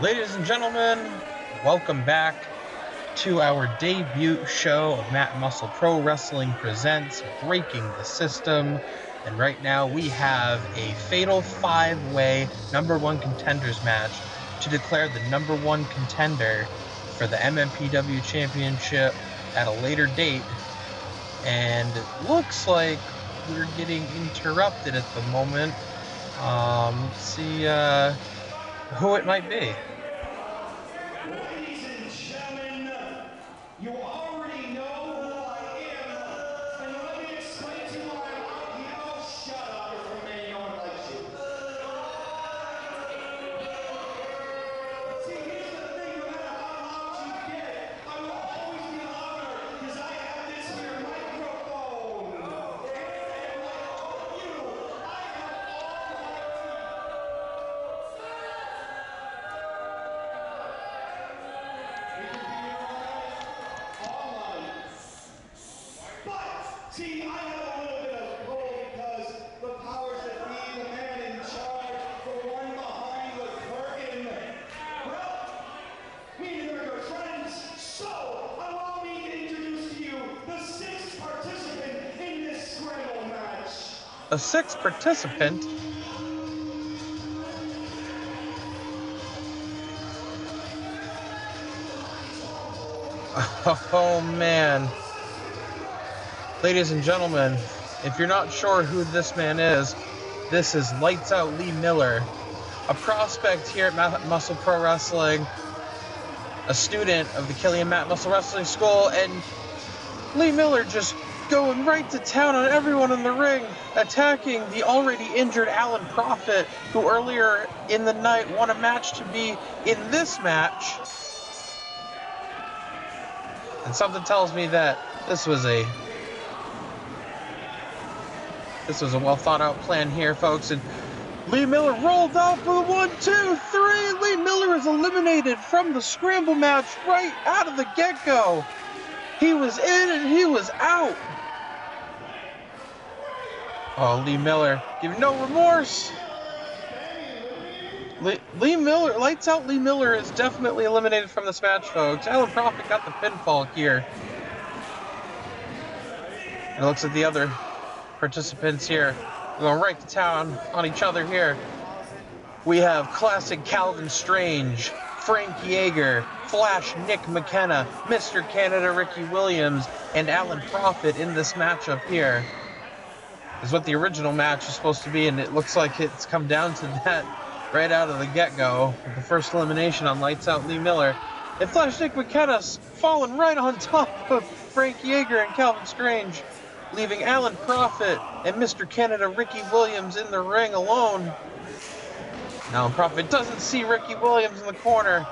Ladies and gentlemen, welcome back to our debut show of Matt Muscle Pro Wrestling Presents Breaking the System. And right now we have a fatal 5-way #1 contenders match to declare the #1 contender for the MMPW Championship at a later date. And it looks like we're getting interrupted at the moment. Let's see who it might be. Ladies and gentlemen, you already know who I am, and let me explain to you why I'm out here. Oh, shut up, you're from Maine, no one likes you. See, here's the thing, no matter how loud you get, I will always be louder, because I have this here microphone. And like all of you, I have all my But, see, I have a little bit of pull because the powers that be, the man in charge, the one behind the curtain. Well, me and her are friends, so allow me to introduce to you the sixth participant in this scramble match. A sixth participant? Oh man. Ladies and gentlemen, if you're not sure who this man is, this is Lights Out Lee Miller, a prospect here at Matt Muscle Pro Wrestling, a student of the Killian Matt Muscle Wrestling School, and Lee Miller just going right to town on everyone in the ring, attacking the already injured Alan Prophet, who earlier in the night won a match to be in this match. And something tells me that this was a well thought out plan here, folks. And Lee Miller rolled off with a 1, 2, 3. Lee Miller is eliminated from the scramble match right out of the get-go. He was in and he was out. Oh, Lee Miller, give no remorse. Lee Miller, Lights Out Lee Miller is definitely eliminated from this match, folks. Alan Prophet got the pinfall here. And it looks at the other participants here going right to town on each other here. We have classic Kalvin Strange, Frank Jaeger, Flash Nick McKenna, Mr. Canada Ricky Williams, and Alan Prophet in this matchup here. Is what the original match is supposed to be, and it looks like it's come down to that right out of the get-go with the first elimination on Lights Out Lee Miller. And Flash Nick McKenna's fallen right on top of Frank Jaeger and Kalvin Strange, leaving Alan Prophet and Mr. Canada Ricky Williams in the ring alone. Alan Prophet doesn't see Ricky Williams in the corner.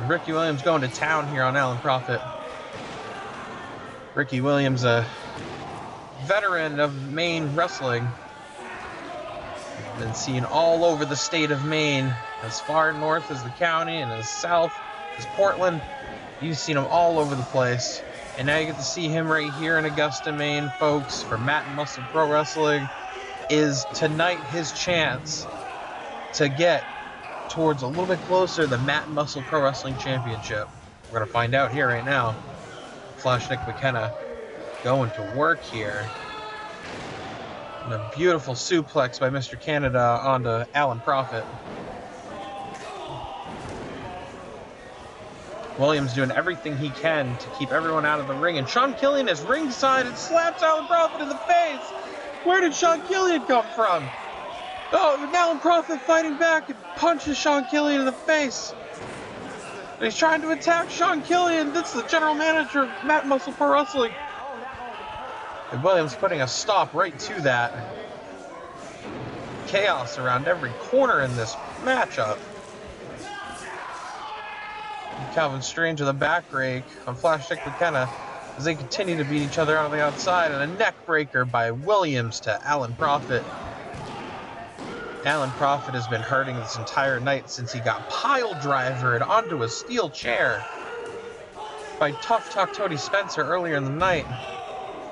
Ricky Williams going to town here on Alan Prophet. Ricky Williams, a veteran of Maine wrestling. Been seen all over the state of Maine, as far north as the county and as south as Portland. You've seen him all over the place. And now you get to see him right here in Augusta, Maine, folks, for Matt Muscle Pro Wrestling. Is tonight his chance to get towards a little bit closer to the Matt Muscle Pro Wrestling Championship? We're going to find out here right now. Flash Nick McKenna going to work here. And a beautiful suplex by Mr. Canada onto Alan Prophet. Williams doing everything he can to keep everyone out of the ring. And Sean Killian is ringside and slaps Alan Prophet in the face. Where did Sean Killian come from? Oh, Alan Prophet fighting back and punches Sean Killian in the face. And he's trying to attack Sean Killian. That's the general manager of Matt Muscle Pro Wrestling. And Williams putting a stop right to that. Chaos around every corner in this matchup. Kalvin Strange with a back rake on Flash Nick McKenna as they continue to beat each other out on the outside, and a neck breaker by Williams to Alan Prophet. Alan Prophet has been hurting this entire night since he got pile drivered onto a steel chair by Tough Talk Tony Spencer earlier in the night.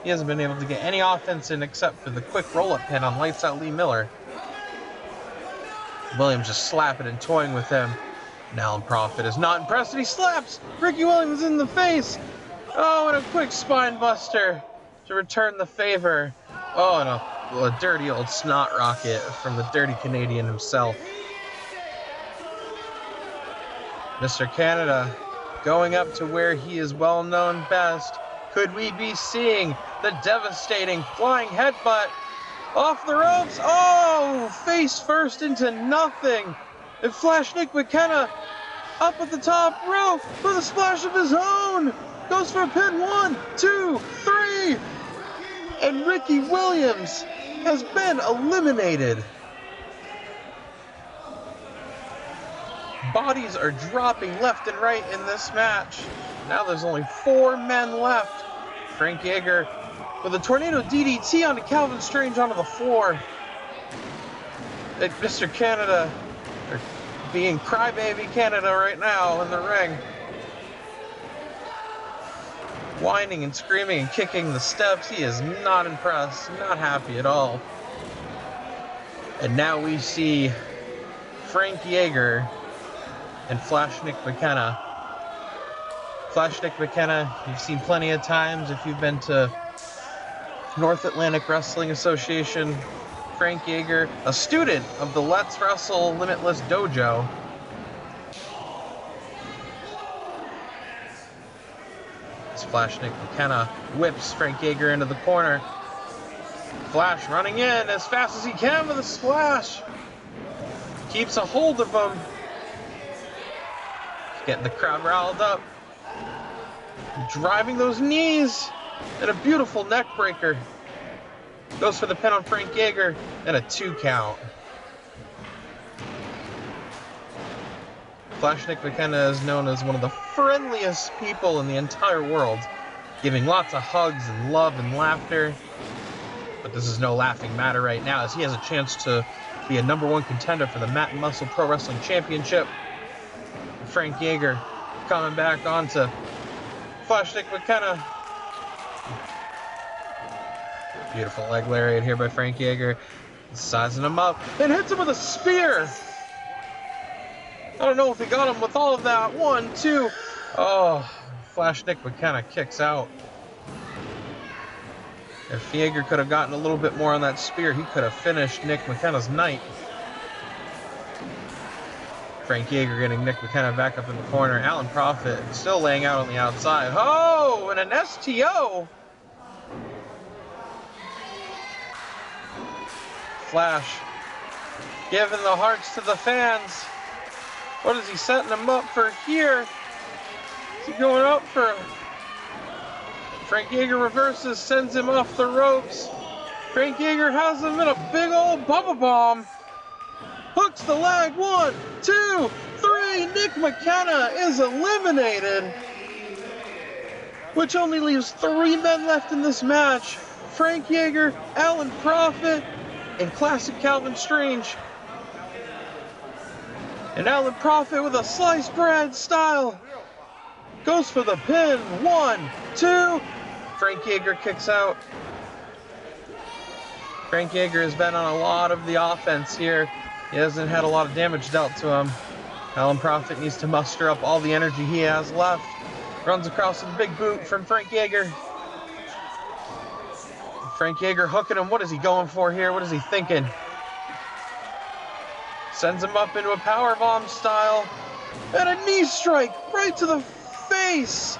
He hasn't been able to get any offense in except for the quick roll-up pin on Lights Out Lee Miller. Williams just slapping and toying with him. And Alan Prophet is not impressed, and he slaps Ricky Williams in the face. Oh, and a quick spine buster to return the favor. Oh, and a dirty old snot rocket from the dirty Canadian himself. Mr. Canada going up to where he is well known best. Could we be seeing the devastating flying headbutt off the ropes? Oh, face first into nothing. And Flash Nick Mckenna up at the top rope with a splash of his own. Goes for a pin. 1, 2, 3. And Ricky Williams has been eliminated. Bodies are dropping left and right in this match. Now there's only 4 men left. Frank Jaeger with a tornado DDT onto Kalvin Strange onto the floor. And Mr. Canada, or being Crybaby Canada right now in the ring. Whining and screaming and kicking the steps. He is not impressed, not happy at all. And now we see Frank Jaeger and Flash Nick Mckenna. Flash Nick Mckenna, you've seen plenty of times if you've been to North Atlantic Wrestling Association. Frank Jaeger, a student of the Let's Wrestle Limitless Dojo. As Flash Nick Mckenna whips Frank Jaeger into the corner. Flash running in as fast as he can with a splash. Keeps a hold of him. Getting the crowd riled up. Driving those knees. And a beautiful neck breaker. Goes for the pin on Frank Jaeger. And a 2 count. Flash Nick Mckenna is known as one of the friendliest people in the entire world. Giving lots of hugs and love and laughter. But this is no laughing matter right now, as he has a chance to be a #1 contender for the Matt and Muscle Pro Wrestling Championship. Frank Jaeger coming back onto Flash Nick Mckenna. Beautiful leg lariat here by Frank Jaeger. Sizing him up and hits him with a spear. I don't know if he got him with all of that. 1, 2. Oh, Flash Nick Mckenna kicks out. If Jaeger could have gotten a little bit more on that spear, he could have finished Nick McKenna's night. Frank Jaeger getting Nick Mckenna back up in the corner. Alan Prophet still laying out on the outside. Oh, and an STO. Flash giving the hearts to the fans. What is he setting them up for here? Is he going up for... Frank Jaeger reverses, sends him off the ropes. Frank Jaeger has him in a big old Bubba Bomb. Hooks the leg. 1, 2, 3. Nick Mckenna is eliminated. Which only leaves 3 men left in this match. Frank Jaeger, Alan Prophet, and classic Kalvin Strange. And Alan Prophet with a sliced bread style goes for the pin. 1, 2. Frank Jaeger kicks out. Frank Jaeger has been on a lot of the offense here. He hasn't had a lot of damage dealt to him. Alan Prophet needs to muster up all the energy he has left. Runs across with a big boot from Frank Jaeger. Frank Jaeger hooking him. What is he going for here? What is he thinking? Sends him up into a powerbomb style. And a knee strike right to the face.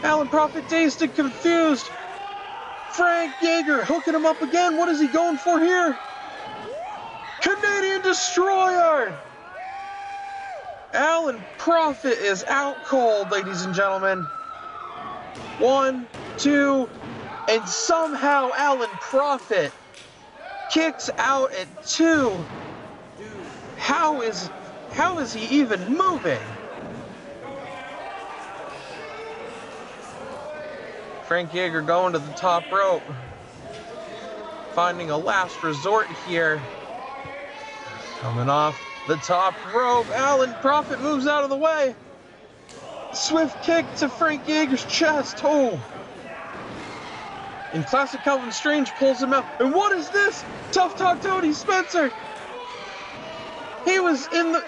Alan Prophet dazed and confused. Frank Jaeger hooking him up again. What is he going for here? Canadian Destroyer. Alan Prophet is out cold, ladies and gentlemen. 1, 2, and somehow Alan Prophet kicks out at 2. How is he even moving? Frank Jaeger going to the top rope. Finding a last resort here. Coming off the top rope. Alan Prophet moves out of the way. Swift kick to Frank Jaeger's chest. Oh. And classic Kalvin Strange pulls him out. And what is this? Tough Talk Tony Spencer. He was in the...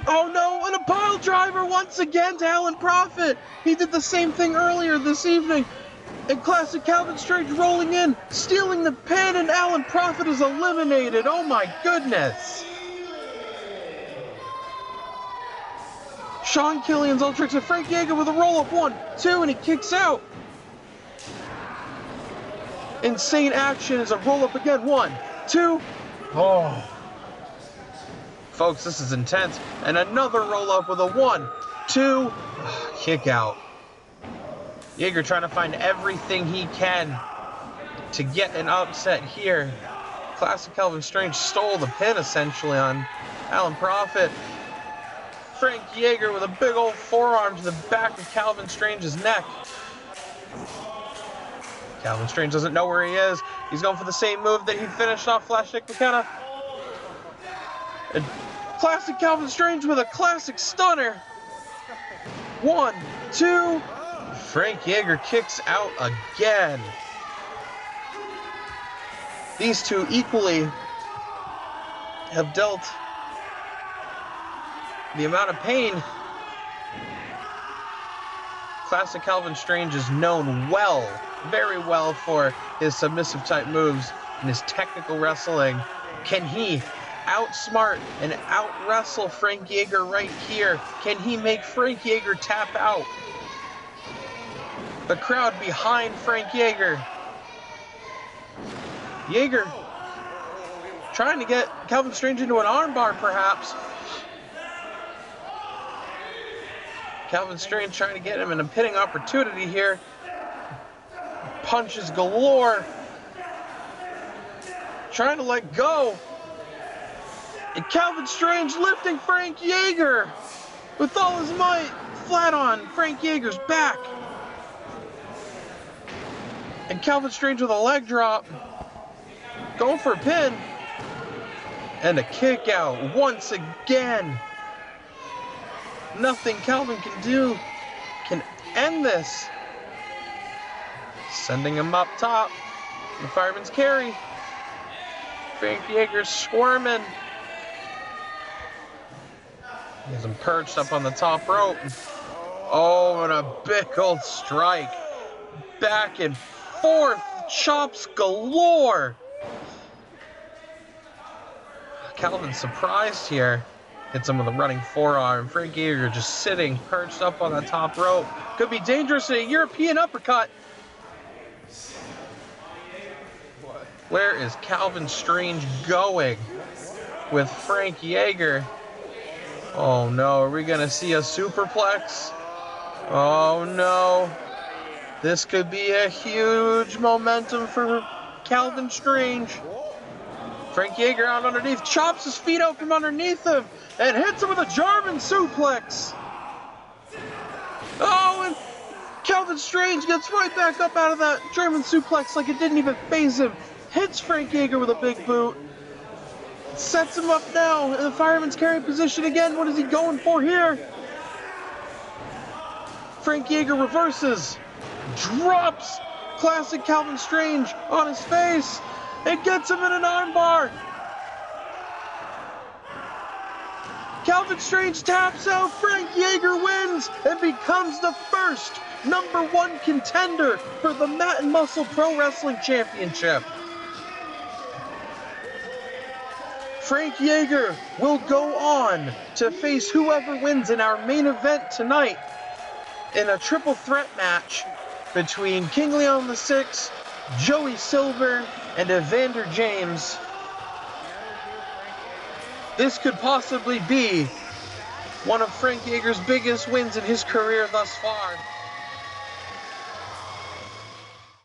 Oh no, and a pile driver once again to Alan Prophet. He did the same thing earlier this evening. And classic Kalvin Strange rolling in, stealing the pin, and Alan Prophet is eliminated. Oh my goodness. Sean Killian's all tricks, and Frank Jaeger with a roll-up. 1, 2, and he kicks out. Insane action is a roll-up again. 1, 2. Oh. Folks, this is intense. And another roll-up with a 1, 2. Kick out. Jaeger trying to find everything he can to get an upset here. Classic Kalvin Strange stole the pin essentially on Alan Prophet. Frank Jaeger with a big old forearm to the back of Kalvin Strange's neck. Kalvin Strange doesn't know where he is. He's going for the same move that he finished off Flash Nick Mckenna. And classic Kalvin Strange with a classic stunner. 1, 2. Frank Jaeger kicks out again. These two equally have dealt the amount of pain. Classic Kalvin Strange is known well, very well for his submissive type moves and his technical wrestling. Can he outsmart and out-wrestle Frank Jaeger right here? Can he make Frank Jaeger tap out? The crowd behind Frank Jaeger. Jaeger trying to get Kalvin Strange into an armbar, perhaps. Kalvin Strange trying to get him in a pinning opportunity here. Punches galore. Trying to let go. And Kalvin Strange lifting Frank Jaeger with all his might. Flat on Frank Jaeger's back. And Kalvin Strange with a leg drop. Going for a pin. And a kick out once again. Nothing Kalvin can do can end this. Sending him up top. The fireman's carry. Frank Jaeger squirming. He has him perched up on the top rope. Oh, and a big old strike. Back and forth. Chops galore. Kalvin surprised here. Hits him with a running forearm. Frank Jaeger just sitting, perched up on the top rope. Could be dangerous in a European uppercut. Where is Kalvin Strange going with Frank Jaeger? Oh no, are we going to see a superplex? Oh no. This could be a huge momentum for Kalvin Strange. Frank Jaeger out underneath, chops his feet out from underneath him, and hits him with a German suplex. Oh, and Kalvin Strange gets right back up out of that German suplex like it didn't even faze him. Hits Frank Jaeger with a big boot. Sets him up now in the fireman's carry position again. What is he going for here? Frank Jaeger reverses. Drops classic Kalvin Strange on his face. It gets him in an armbar. Kalvin Strange taps out. Frank Jaeger wins and becomes the first #1 contender for the Mat and Muscle Pro Wrestling Championship. Frank Jaeger will go on to face whoever wins in our main event tonight in a triple threat match between King Leon VI, Joey Silver, and Evander James. This could possibly be one of Frank Jaeger's biggest wins in his career thus far.